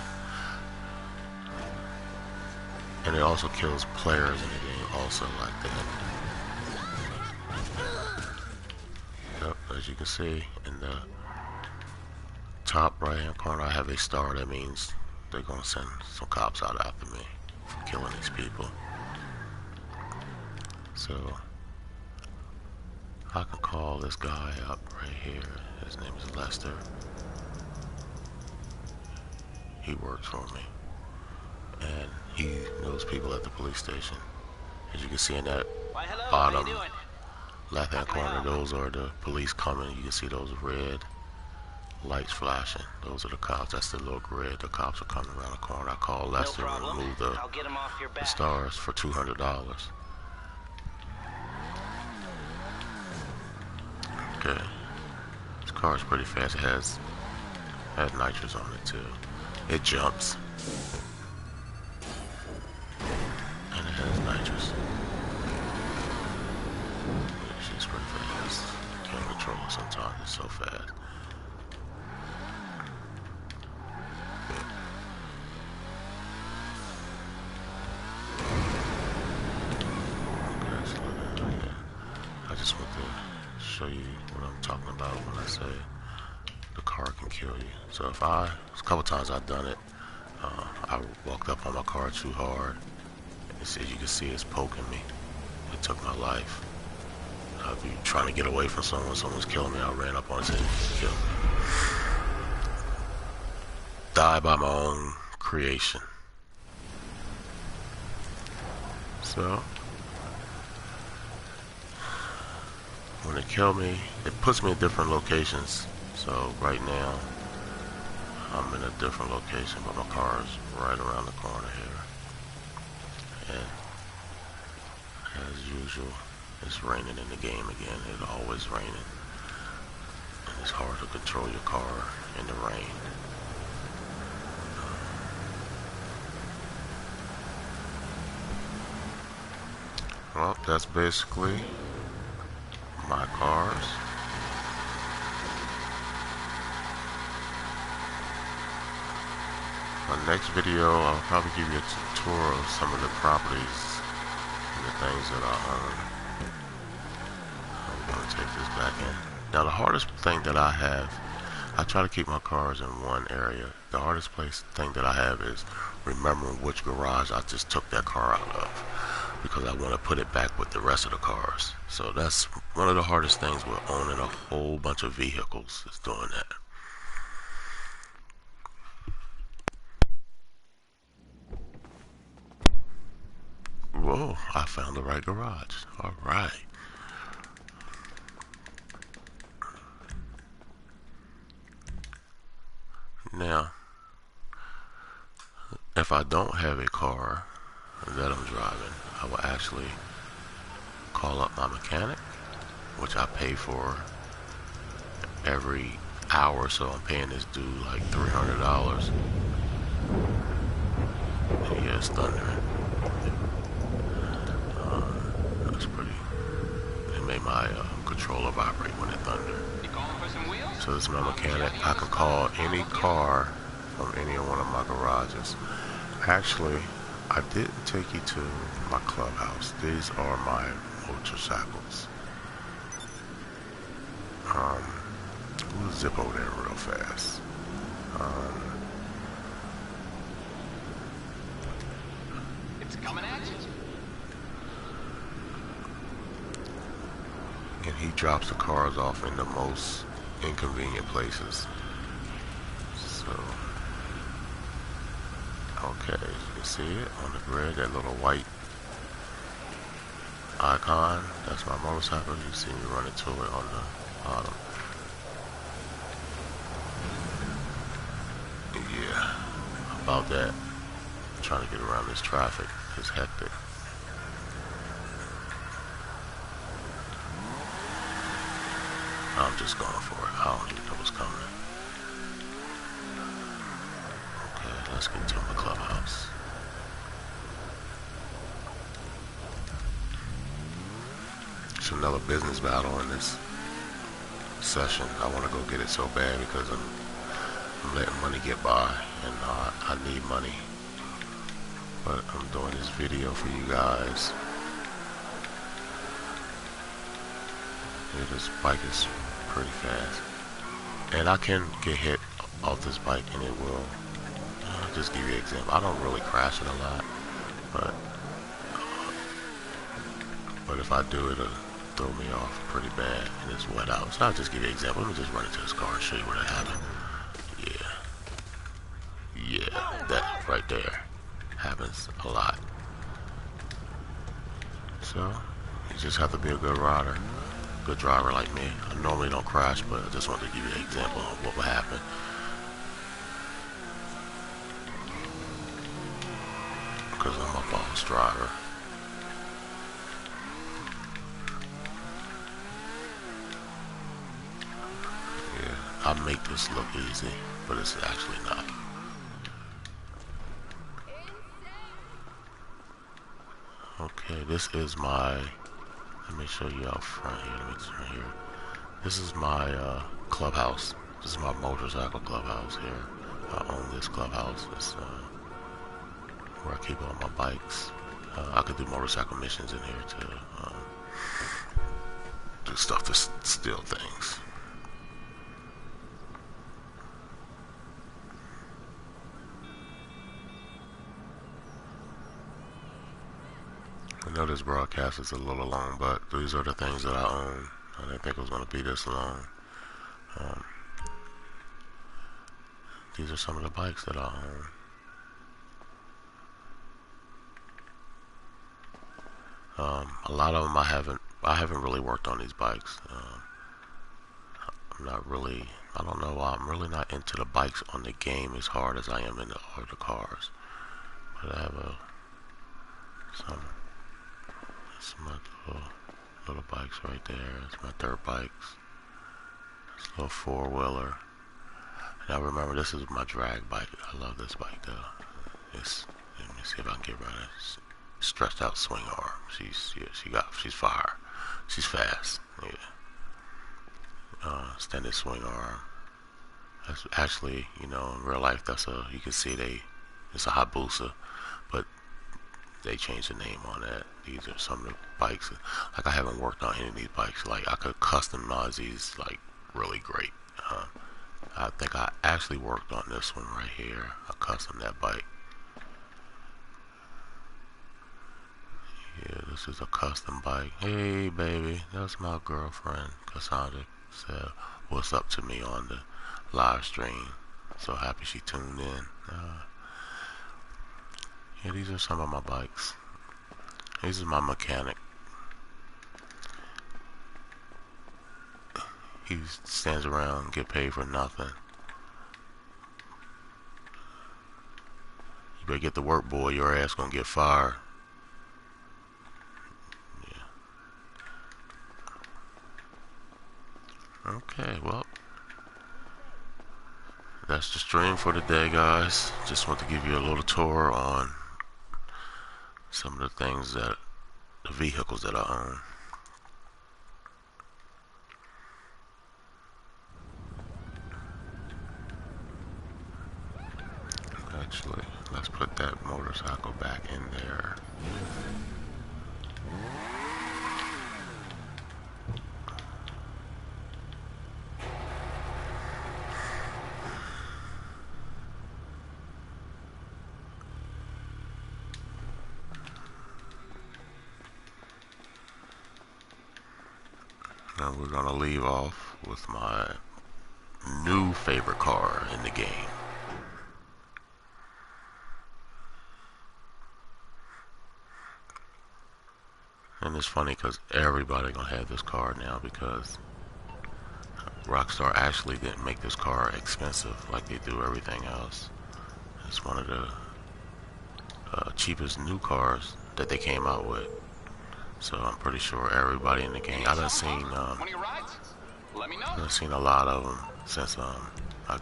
And it also kills players in the game also like that. Yep, as you can see in the top right hand corner, I have a star. That means they're gonna send some cops out after me for killing these people. So I can call this guy up right here. His name is Lester. He works for me, and he knows people at the police station. As you can see in that Why, hello, bottom how you doing? left hand corner, those are the police coming. You can see those red lights flashing. Those are the cops. That's the little grid. The cops are coming around the corner. I called Lester and removed the stars for $200. Okay. This car is pretty fast. It has nitrous on it too. It jumps. And it has nitrous. She's pretty fast. Can't control it sometimes. It's so fast. I just want to show you what I'm talking about when I say the car can kill you. So if a couple times I've done it, I walked up on my car too hard. As you can see, it's poking me. It took my life. I'd be trying to get away from someone's killing me. I ran up on it and killed me. Die by my own creation. So when it killed me, it puts me in different locations. So right now, I'm in a different location, but my car is right around the corner here. And as usual, it's raining in the game again. It's always raining. And it's hard to control your car in the rain. Well, that's basically my cars. My next video, I'll probably give you a tour of some of the properties and the things that I own. I'm going to take this back in. Now the hardest thing that I have, I try to keep my cars in one area. The hardest thing that I have is remembering which garage I just took that car out of, because I want to put it back with the rest of the cars. So that's one of the hardest things with owning a whole bunch of vehicles, is doing that. Whoa, I found the right garage. Alright. Now, if I don't have a car that I'm driving, I will actually call up my mechanic, which I pay for every hour, so I'm paying this dude like $300. Yeah, it's thundering. That's pretty. It made my controller vibrate when it thundered. So this is my mechanic. I can call any car from any one of my garages. Actually, I didn't take you to my clubhouse. These are my motorcycles. We'll zip over there real fast. It's coming at you. And he drops the cars off in the most inconvenient places. So, okay, you see it on the grid, that little white icon? That's my motorcycle. You see me running to it on the bottom. Yeah, about that. I'm trying to get around this traffic. It's hectic. I'm just going for it. I don't even know what's coming. Okay, let's get to my clubhouse. It's another business battle in this session. I want to go get it so bad because I'm letting money get by, and I need money. But I'm doing this video for you guys. Yeah, this bike is pretty fast, and I can get hit off this bike and it will. I'll just give you an example. I don't really crash it a lot, but if I do, it'll throw me off pretty bad, and it's wet out. So I'll just give you an example. Let me just run into this car and show you what happened. Yeah, that right there happens a lot. So you just have to be a good rider. good driver like me. I normally don't crash, but I just wanted to give you an example of what would happen. Because I'm a boss driver. Yeah, I make this look easy, but it's actually not. Okay, this is my, let me show you out front here, let me turn here. This is my clubhouse. This is my motorcycle clubhouse here. I own this clubhouse. It's where I keep all my bikes. I could do motorcycle missions in here to do stuff to steal things. I know this broadcast is a little long, but these are the things that I own. I didn't think it was going to be this long. These are some of the bikes that I own. A lot of them I haven't really worked on these bikes. I'm not really, I don't know why, I'm really not into the bikes on the game as hard as I am in the other cars. But I have some of my little bikes right there. It's my dirt bikes. This little four-wheeler. And I remember this is my drag bike. I love this bike though. Let me see if I can get right. Stretched out swing arm. She's fire. She's fast. Yeah. Extended swing arm. That's actually, you know, in real life, you can see it's a Hayabusa, but they changed the name on that. These are some of the bikes. Like I haven't worked on any of these bikes. Like I could customize these like really great. I think I actually worked on this one right here. I custom that bike. Yeah, this is a custom bike. Hey baby, that's my girlfriend. Cassandra said what's up to me on the live stream. So happy she tuned in. Yeah, these are some of my bikes. This is my mechanic. He stands around and get paid for nothing. You better get to work, boy. Your ass gonna get fired. Yeah. Okay, well, that's the stream for today, guys. Just want to give you a little tour on some of the vehicles that I own. Actually, let's put that motorcycle back in there. Now we're gonna leave off with my new favorite car in the game. And it's funny because everybody gonna have this car now because Rockstar actually didn't make this car expensive like they do everything else. It's one of the cheapest new cars that they came out with. So I'm pretty sure everybody in the game. I done seen a lot of them since I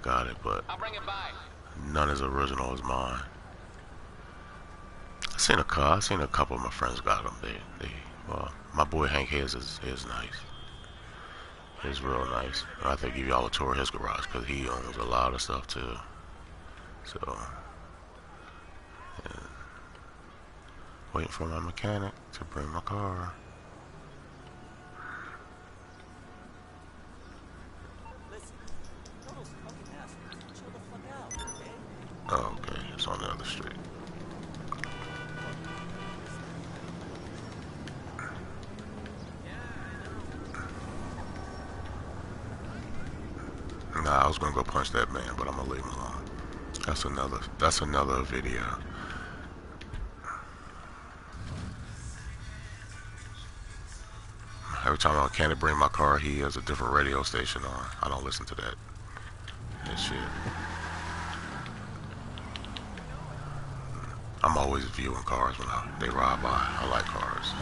got it, but none as original as mine. I seen a couple of my friends got them. Well, my boy Hank his is nice. It's real nice. I have to give y'all a tour of his garage because he owns a lot of stuff too. So, yeah. Waiting for my mechanic to bring my car. Oh, okay, it's on the other street. Nah, I was gonna go punch that man, but I'm gonna leave him alone. That's another video. Every time I can't bring my car, he has a different radio station on. I don't listen to that shit. I'm always viewing cars when they ride by. I like cars.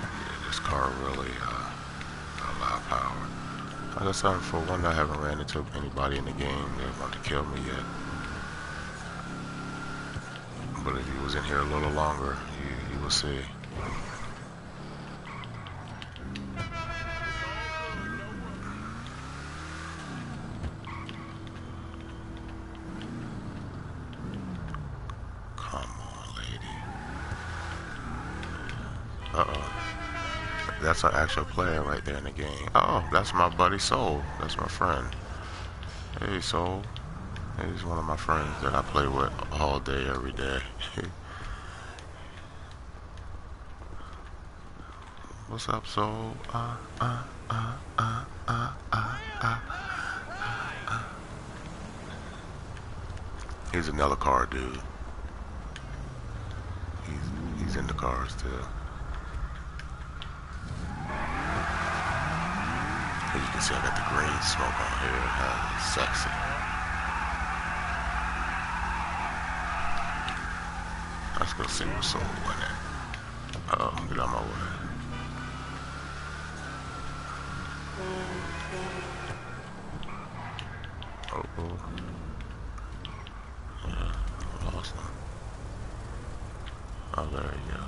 Yeah, this car really got a lot of power. Like I said, for one, I haven't ran into anybody in the game that want to kill me yet. But if he was in here a little longer, you will see. Come on, lady. Uh-oh. That's an actual player right there in the game. Oh, that's my buddy Soul. That's my friend. Hey, Soul. He's one of my friends that I play with all day, every day. What's up, Soul? He's another car dude. He's into cars too. As you can see, I got the green smoke on here. Sexy. Let's go see what's Soul in it. Uh-oh, get out my way. Oh. Yeah, I lost him. Oh, there you go.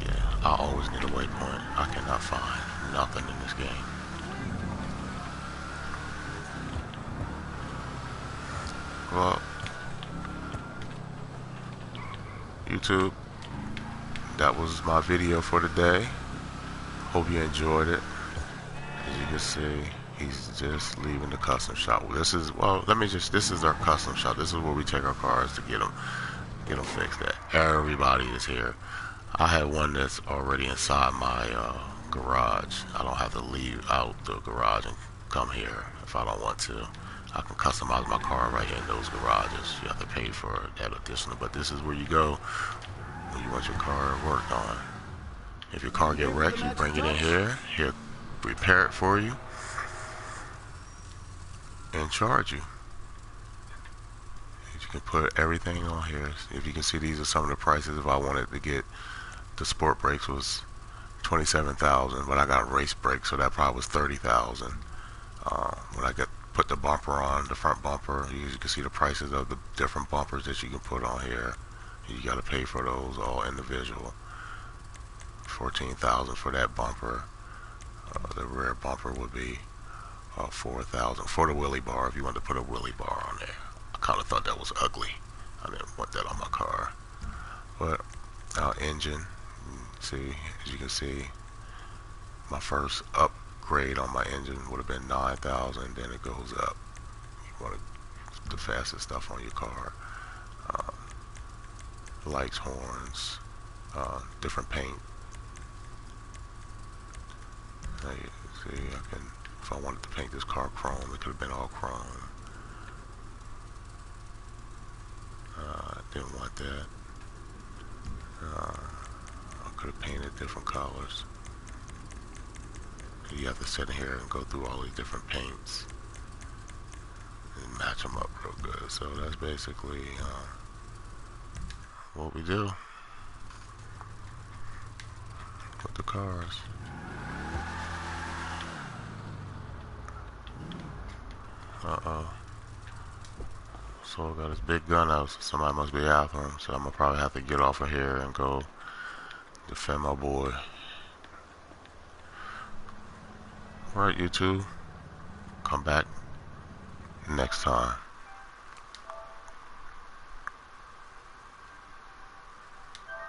Yeah, I always need a waypoint. I cannot find nothing in this game. Well, YouTube, that was my video for today. Hope you enjoyed it. As you can see, he's just leaving the custom shop. This is our custom shop. This is where we take our cars to get them fixed at. Everybody is here. I have one that's already inside my garage. I don't have to leave out the garage and come here if I don't want to. I can customize my car right here in those garages. You have to pay for that additional, but this is where you go when you want your car worked on. If your car get wrecked, you bring it in here. He'll repair it for you and charge you. You can put everything on here. If you can see, these are some of the prices. If I wanted to get the sport brakes, was $27,000, but I got race brakes, so that probably was $30,000. When I put the bumper on, the front bumper, you can see the prices of the different bumpers that you can put on here. You got to pay for those all individual. $14,000 for that bumper. The rear bumper would be $4,000 for the wheelie bar if you want to put a wheelie bar on there. I kind of thought that was ugly. I didn't want that on my car. But engine, see, as you can see, my first upgrade on my engine would have been $9,000. Then it goes up. You want the fastest stuff on your car. Lights, horns, different paint. Now you see, if I wanted to paint this car chrome, it could have been all chrome. Didn't want that. I could have painted different colors. You have to sit here and go through all these different paints and match them up real good. So that's basically what we do with the cars. Uh-oh. So got his big gun out, so somebody must be after him. So I'm gonna probably have to get off of here and go defend my boy. Alright, YouTube. Come back next time.